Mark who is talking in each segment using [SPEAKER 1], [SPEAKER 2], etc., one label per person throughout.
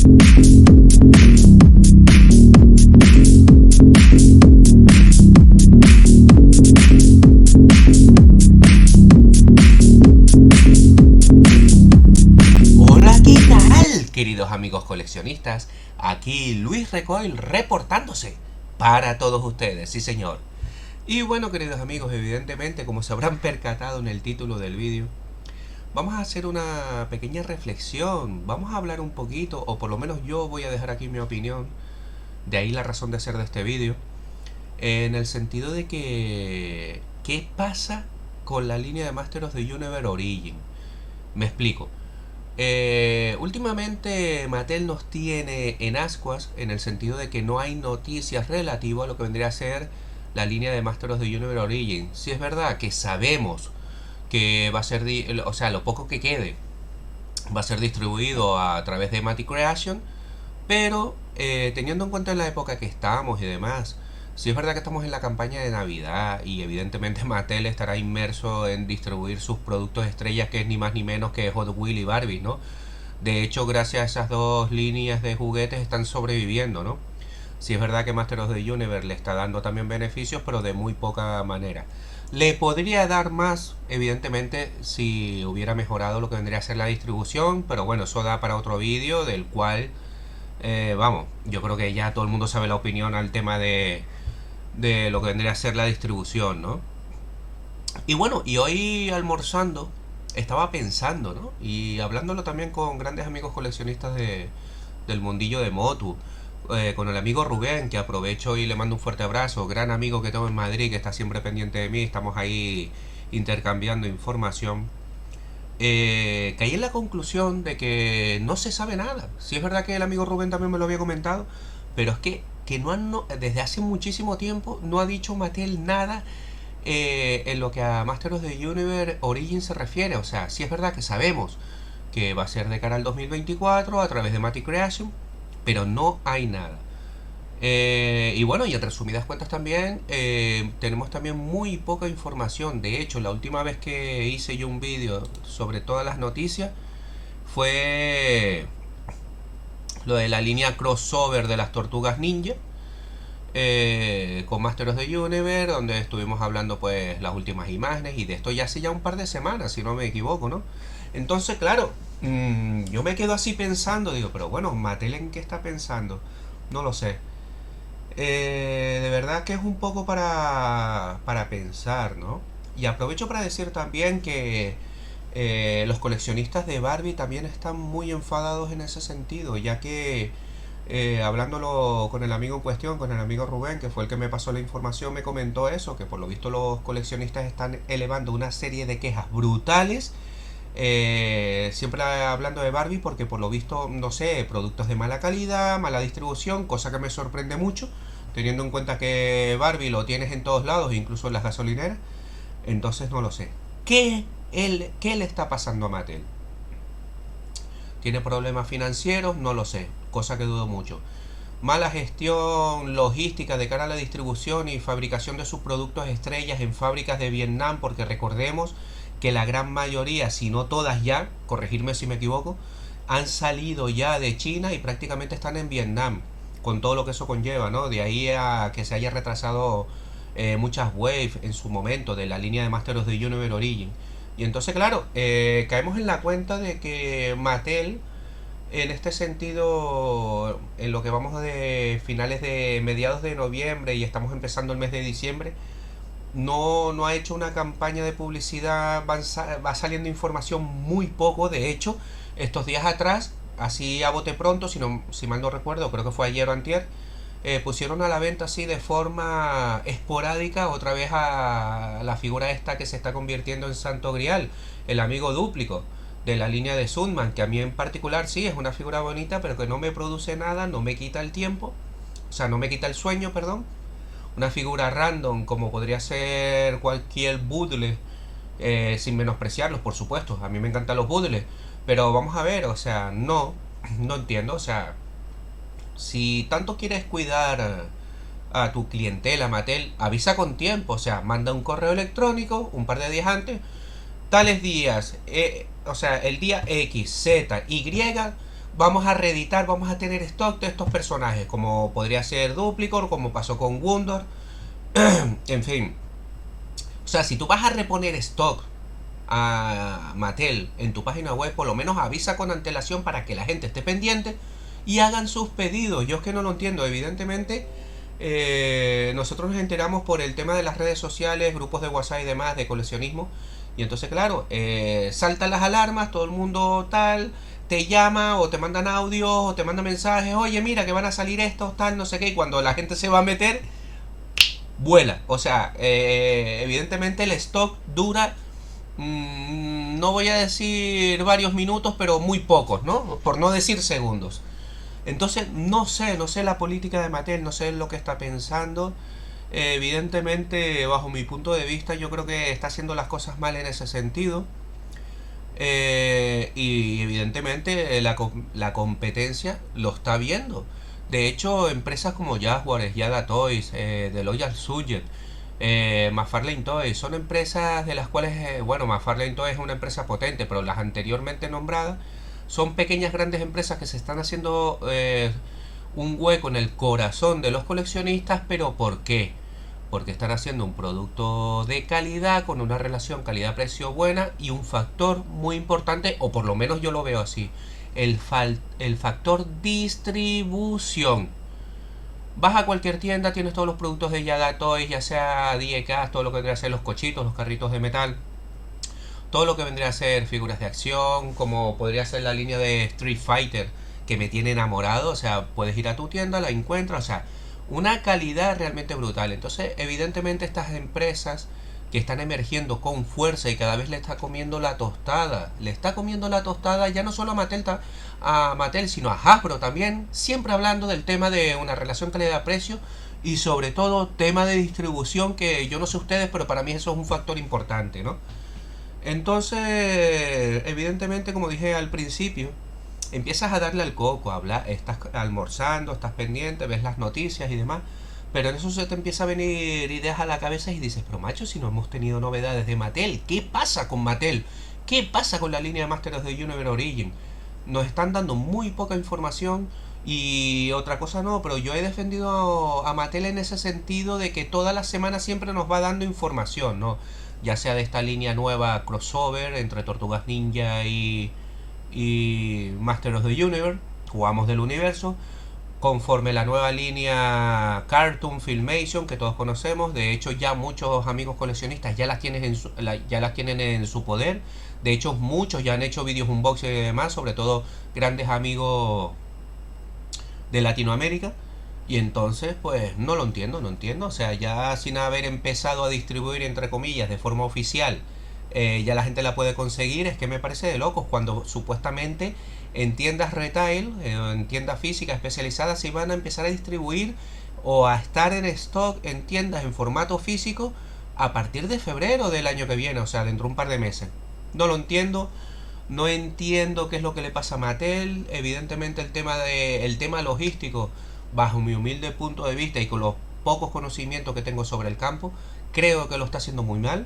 [SPEAKER 1] Hola, ¿qué tal, queridos amigos coleccionistas? Aquí Luis Recoil reportándose para todos ustedes, sí señor. Y bueno, queridos amigos, evidentemente, como se habrán percatado en el título del vídeo, vamos a hacer una pequeña reflexión. Vamos a hablar un poquito, o por lo menos yo voy a dejar aquí mi opinión, de ahí la razón de ser de este vídeo, en el sentido de que ¿qué pasa con la línea de Masters of the Universe Origin? Me explico. Últimamente Mattel nos tiene en ascuas en el sentido de que no hay noticias relativas a lo que vendría a ser la línea de Masters of the Universe Origin. Si es verdad que sabemos que va a ser, o sea, lo poco que quede va a ser distribuido a través de Matic Creation, pero teniendo en cuenta la época que estamos y demás, si es verdad que estamos en la campaña de Navidad y evidentemente Mattel estará inmerso en distribuir sus productos estrellas, que es ni más ni menos que Hot Wheels y Barbie, ¿no? De hecho, gracias a esas dos líneas de juguetes están sobreviviendo, ¿no? Si es verdad que Masters of the Universe le está dando también beneficios, pero de muy poca manera. Le podría dar más, evidentemente, si hubiera mejorado lo que vendría a ser la distribución, pero bueno, eso da para otro vídeo, del cual, vamos, yo creo que ya todo el mundo sabe la opinión al tema de lo que vendría a ser la distribución, ¿no? Y bueno, y hoy almorzando estaba pensando, ¿no? Y hablándolo también con grandes amigos coleccionistas del mundillo de Motu, con el amigo Rubén, que aprovecho y le mando un fuerte abrazo, gran amigo que tengo en Madrid, que está siempre pendiente de mí, estamos ahí intercambiando información. Caí en la conclusión de que no se sabe nada. Sí es verdad que el amigo Rubén también me lo había comentado, pero es que desde hace muchísimo tiempo no ha dicho Mattel nada en lo que a Masters of the Universe Origin se refiere. O sea, sí es verdad que sabemos que va a ser de cara al 2024 a través de Matic Creation, pero no hay nada. Y bueno, y en resumidas cuentas también tenemos también muy poca información. De hecho, la última vez que hice yo un vídeo sobre todas las noticias fue lo de la línea crossover de las tortugas ninja, con Masters of the Universe, donde estuvimos hablando pues las últimas imágenes, y de esto ya hace ya un par de semanas, si no me equivoco, ¿no? Entonces, claro, yo me quedo así pensando, digo, pero bueno, Mattel, ¿en qué está pensando? No lo sé. De verdad que es un poco para pensar, ¿no? Y aprovecho para decir también que los coleccionistas de Barbie también están muy enfadados en ese sentido, ya que hablándolo con el amigo en cuestión, con el amigo Rubén, que fue el que me pasó la información, me comentó eso, que por lo visto los coleccionistas están elevando una serie de quejas brutales, siempre hablando de Barbie, porque por lo visto, no sé, productos de mala calidad, mala distribución, cosa que me sorprende mucho, teniendo en cuenta que Barbie lo tienes en todos lados, incluso en las gasolineras. Entonces no lo sé. ¿Qué le está pasando a Mattel? ¿Tiene problemas financieros? No lo sé, cosa que dudo mucho. Mala gestión logística de cara a la distribución y fabricación de sus productos estrellas en fábricas de Vietnam, porque recordemos que la gran mayoría, si no todas ya, corregirme si me equivoco, han salido ya de China y prácticamente están en Vietnam, con todo lo que eso conlleva, ¿no? De ahí a que se haya retrasado muchas waves en su momento de la línea de Masters of the Universe Origin. Y entonces, claro, caemos en la cuenta de que Mattel, en este sentido, en lo que vamos de finales de mediados de noviembre y estamos empezando el mes de diciembre, no ha hecho una campaña de publicidad, va saliendo información muy poco. De hecho, estos días atrás, así a bote pronto, si mal no recuerdo, creo que fue ayer o antier, pusieron a la venta así de forma esporádica otra vez a la figura esta que se está convirtiendo en Santo Grial, el amigo dúplico de la línea de Sunman, que a mí en particular sí es una figura bonita, pero que no me produce nada, no me quita el tiempo, o sea, no me quita el sueño, perdón. Una figura random como podría ser cualquier bootleg, sin menospreciarlos, por supuesto, a mí me encantan los bootlegs, pero vamos a ver, o sea, no entiendo, o sea, si tanto quieres cuidar a tu clientela, Mattel, avisa con tiempo, o sea, manda un correo electrónico un par de días antes, tales días, o sea, el día X, Z, Y, vamos a reeditar, vamos a tener stock de estos personajes, como podría ser Duplicor, como pasó con Gundor, en fin. O sea, si tú vas a reponer stock a Mattel en tu página web, por lo menos avisa con antelación para que la gente esté pendiente y hagan sus pedidos. Yo es que no lo entiendo, evidentemente. Nosotros nos enteramos por el tema de las redes sociales, grupos de WhatsApp y demás de coleccionismo. Y entonces, claro, saltan las alarmas, todo el mundo tal, te llama o te mandan audios o te mandan mensajes, oye, mira que van a salir estos, tal, no sé qué. Y cuando la gente se va a meter, vuela. O sea, evidentemente el stock dura, no voy a decir varios minutos, pero muy pocos, ¿no? Por no decir segundos. Entonces, no sé la política de Mattel, no sé lo que está pensando. Evidentemente, bajo mi punto de vista, yo creo que está haciendo las cosas mal en ese sentido. Y evidentemente la competencia lo está viendo. De hecho, empresas como Jaguar, Yada Toys, The Loyal Subject, McFarlane Toys, son empresas de las cuales, bueno, McFarlane Toys es una empresa potente, pero las anteriormente nombradas son pequeñas grandes empresas que se están haciendo un hueco en el corazón de los coleccionistas. ¿Pero por qué? Porque están haciendo un producto de calidad con una relación calidad-precio buena y un factor muy importante, o por lo menos yo lo veo así, el factor distribución. Vas a cualquier tienda, tienes todos los productos de Yada Toys, ya sea DieCast, todo lo que vendría a ser los cochitos, los carritos de metal, todo lo que vendría a ser figuras de acción, como podría ser la línea de Street Fighter, que me tiene enamorado. O sea, puedes ir a tu tienda, la encuentras, o sea, una calidad realmente brutal. Entonces, evidentemente estas empresas que están emergiendo con fuerza y cada vez le está comiendo la tostada, ya no solo a Mattel, sino a Hasbro también, siempre hablando del tema de una relación calidad-precio y sobre todo tema de distribución, que yo no sé ustedes, pero para mí eso es un factor importante, ¿no? Entonces, evidentemente, como dije al principio, empiezas a darle al coco, a hablar, estás almorzando, estás pendiente, ves las noticias y demás, pero en eso se te empieza a venir ideas a la cabeza y dices, pero macho, si no hemos tenido novedades de Mattel, ¿qué pasa con Mattel? ¿Qué pasa con la línea de Masters of the Universe Origin? Nos están dando muy poca información. Y otra cosa no, pero yo he defendido a Mattel en ese sentido de que todas las semanas siempre nos va dando información, ¿no? Ya sea de esta línea nueva crossover entre Tortugas Ninja y Master of the Universe, jugamos del universo, conforme la nueva línea Cartoon Filmation que todos conocemos. De hecho, ya muchos amigos coleccionistas ya las tienen en su poder. De hecho, muchos ya han hecho vídeos unboxing y demás, sobre todo grandes amigos de Latinoamérica. Y entonces, pues no lo entiendo, no entiendo. O sea, ya sin haber empezado a distribuir, entre comillas, de forma oficial, ya la gente la puede conseguir. Es que me parece de locos cuando supuestamente en tiendas retail, en tiendas físicas especializadas, se van a empezar a distribuir o a estar en stock en tiendas en formato físico a partir de febrero del año que viene, o sea, dentro de un par de meses. No lo entiendo. No entiendo qué es lo que le pasa a Mattel. Evidentemente el tema logístico, bajo mi humilde punto de vista y con los pocos conocimientos que tengo sobre el campo, creo que lo está haciendo muy mal.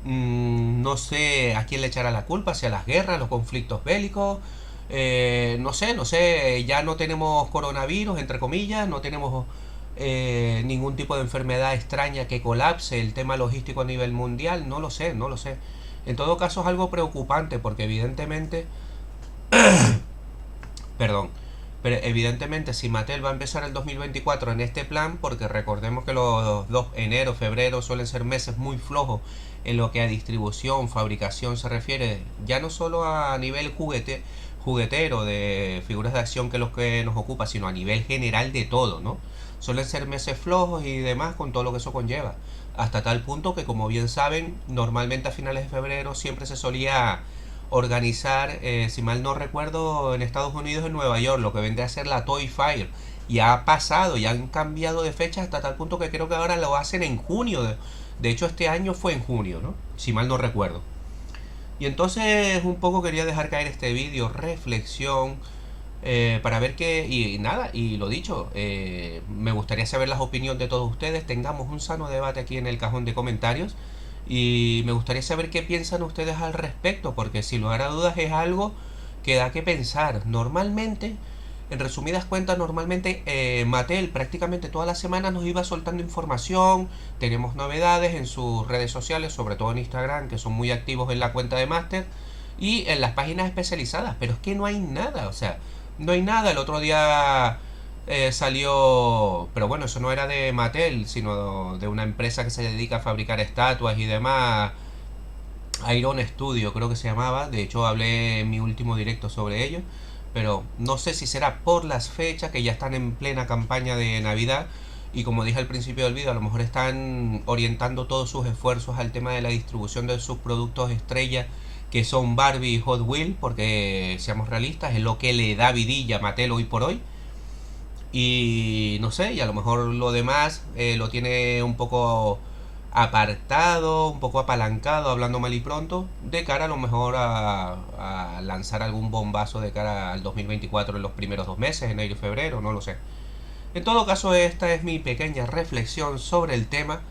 [SPEAKER 1] No sé a quién le echará la culpa, si a las guerras, los conflictos bélicos. No sé, ya no tenemos coronavirus, entre comillas, no tenemos ningún tipo de enfermedad extraña que colapse el tema logístico a nivel mundial. No lo sé, no lo sé. En todo caso es algo preocupante porque evidentemente, perdón, pero evidentemente si Mattel va a empezar el 2024 en este plan, porque recordemos que los dos, enero, febrero, suelen ser meses muy flojos en lo que a distribución, fabricación se refiere, ya no solo a nivel juguetero de figuras de acción, que es lo que nos ocupa, sino a nivel general de todo, ¿no? Suelen ser meses flojos y demás, con todo lo que eso conlleva. Hasta tal punto que, como bien saben, normalmente a finales de febrero siempre se solía organizar, si mal no recuerdo, en Estados Unidos, en Nueva York, lo que vendría a ser la Toy Fair. Y ha pasado, y han cambiado de fecha hasta tal punto que creo que ahora lo hacen en junio. De hecho, este año fue en junio, ¿no? Si mal no recuerdo. Y entonces un poco quería dejar caer este vídeo, reflexión, para ver qué, y nada, y lo dicho, me gustaría saber las opiniones de todos ustedes. Tengamos un sano debate aquí en el cajón de comentarios y me gustaría saber qué piensan ustedes al respecto, porque sin lugar a dudas es algo que da que pensar. Normalmente, en resumidas cuentas, normalmente Mattel prácticamente todas las semanas nos iba soltando información, tenemos novedades en sus redes sociales, sobre todo en Instagram, que son muy activos en la cuenta de Master, y en las páginas especializadas, pero es que no hay nada, o sea, no hay nada. El otro día salió, pero bueno, eso no era de Mattel, sino de una empresa que se dedica a fabricar estatuas y demás, Iron Studio creo que se llamaba. De hecho hablé en mi último directo sobre ello, pero no sé si será por las fechas que ya están en plena campaña de Navidad, y como dije al principio del vídeo, a lo mejor están orientando todos sus esfuerzos al tema de la distribución de sus productos estrella, que son Barbie y Hot Wheels, porque seamos realistas, es lo que le da vidilla a Mattel hoy por hoy. Y no sé, y a lo mejor lo demás lo tiene un poco apartado, un poco apalancado, hablando mal y pronto, de cara a lo mejor a lanzar algún bombazo de cara al 2024 en los primeros 2 meses, enero y febrero, no lo sé. En todo caso, esta es mi pequeña reflexión sobre el tema.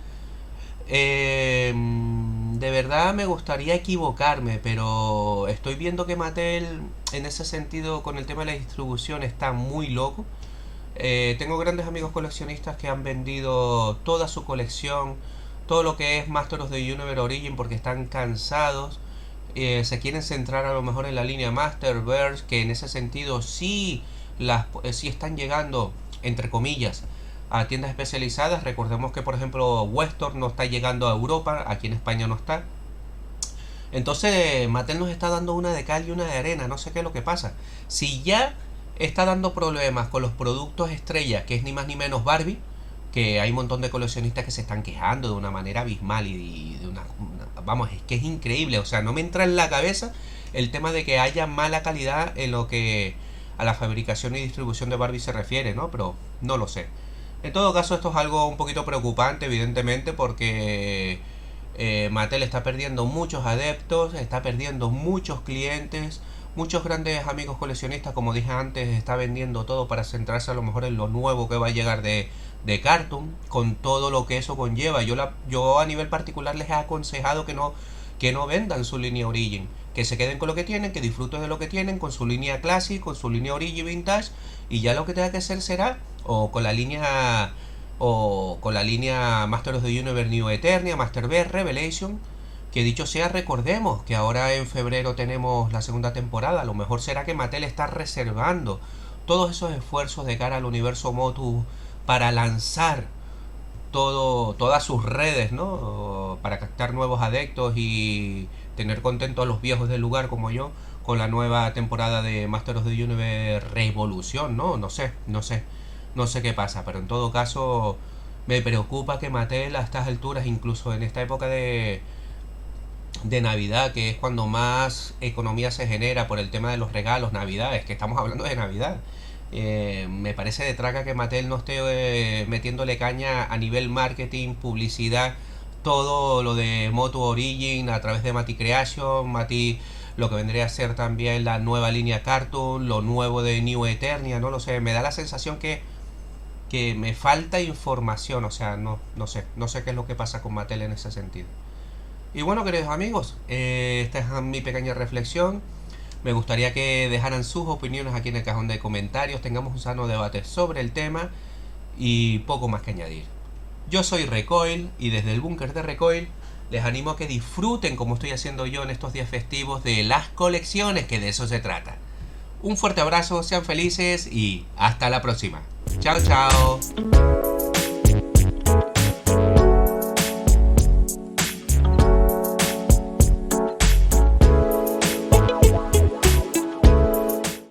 [SPEAKER 1] De verdad me gustaría equivocarme, pero estoy viendo que Mattel en ese sentido con el tema de la distribución está muy loco. Tengo grandes amigos coleccionistas que han vendido toda su colección, todo lo que es Master of the Universe Origin, porque están cansados. Se quieren centrar a lo mejor en la línea Masterverse, que en ese sentido sí, sí están llegando, entre comillas, a tiendas especializadas. Recordemos que por ejemplo Western no está llegando a Europa, aquí en España no está. Entonces Mattel nos está dando una de cal y una de arena, no sé qué es lo que pasa. Si ya está dando problemas con los productos estrella, que es ni más ni menos Barbie, que hay un montón de coleccionistas que se están quejando de una manera abismal y de vamos, es que es increíble, o sea, no me entra en la cabeza el tema de que haya mala calidad en lo que a la fabricación y distribución de Barbie se refiere, ¿no? Pero no lo sé. En todo caso, esto es algo un poquito preocupante, evidentemente, porque Mattel está perdiendo muchos adeptos, está perdiendo muchos clientes, muchos grandes amigos coleccionistas, como dije antes, está vendiendo todo para centrarse a lo mejor en lo nuevo que va a llegar de Cartoon, con todo lo que eso conlleva. Yo a nivel particular les he aconsejado que no vendan su línea Origin, que se queden con lo que tienen, que disfruten de lo que tienen, con su línea Classic, con su línea Origin Vintage, y ya lo que tenga que hacer será o con la línea Master of the Universe New Eternia, Masterverse, Revelation, que dicho sea, recordemos que ahora en febrero tenemos la segunda temporada. A lo mejor será que Mattel está reservando todos esos esfuerzos de cara al universo Motu para lanzar todas sus redes, ¿no? Para captar nuevos adeptos y tener contentos a los viejos del lugar como yo con la nueva temporada de Master of the Universe Revolución, ¿no? No sé qué pasa, pero en todo caso me preocupa que Mattel a estas alturas, incluso en esta época de Navidad, que es cuando más economía se genera por el tema de los regalos, Navidades, que estamos hablando de Navidad. Me parece de traca que Mattel no esté metiéndole caña a nivel marketing, publicidad, todo lo de Motu Origin a través de Mati Creation, lo que vendría a ser también la nueva línea Cartoon, lo nuevo de New Eternia, no lo sé, me da la sensación que me falta información, o sea, no sé qué es lo que pasa con Mattel en ese sentido. Y bueno, queridos amigos, esta es mi pequeña reflexión. Me gustaría que dejaran sus opiniones aquí en el cajón de comentarios, tengamos un sano debate sobre el tema y poco más que añadir. Yo soy Recoil y desde el búnker de Recoil les animo a que disfruten, como estoy haciendo yo en estos días festivos, de las colecciones, que de eso se trata. Un fuerte abrazo, sean felices y hasta la próxima. Chao, chao.